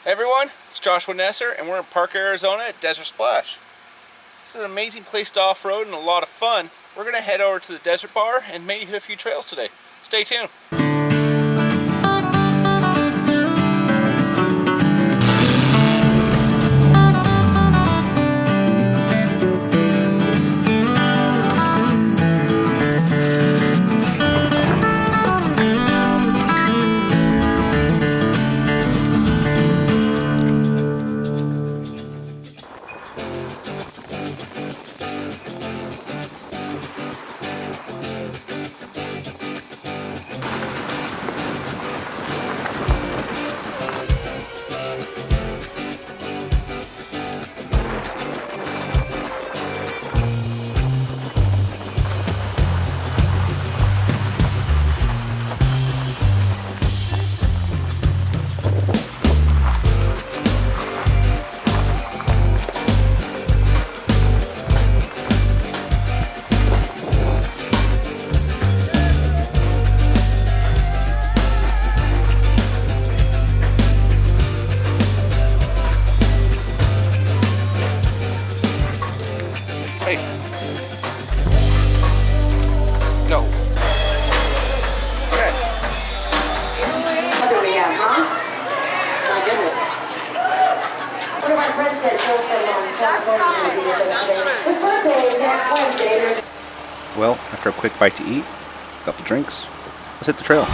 Hey everyone, it's Joshua Noesser and we're in Park, Arizona at Desert Splash. This is an amazing place to off-road and a lot of fun. We're going to head over to the Desert Bar and maybe hit a few trails today. Stay tuned. Hey. Go. Okay. Where we at, huh? My goodness. One of my friends that drove from California to be with us today. His birthday is next Wednesday. Well, after a quick bite to eat, a couple drinks, let's hit the trail.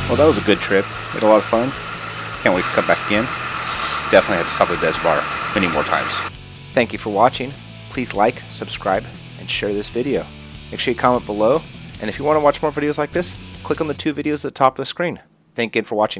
Well, that was a good trip. We had a lot of fun. Can't wait to come back again. Definitely have to stop at the Desert Bar many more times. Thank you for watching. Please like, subscribe, and share this video. Make sure you comment below. And if you want to watch more videos like this, click on the 2 videos at the top of the screen. Thank you again for watching.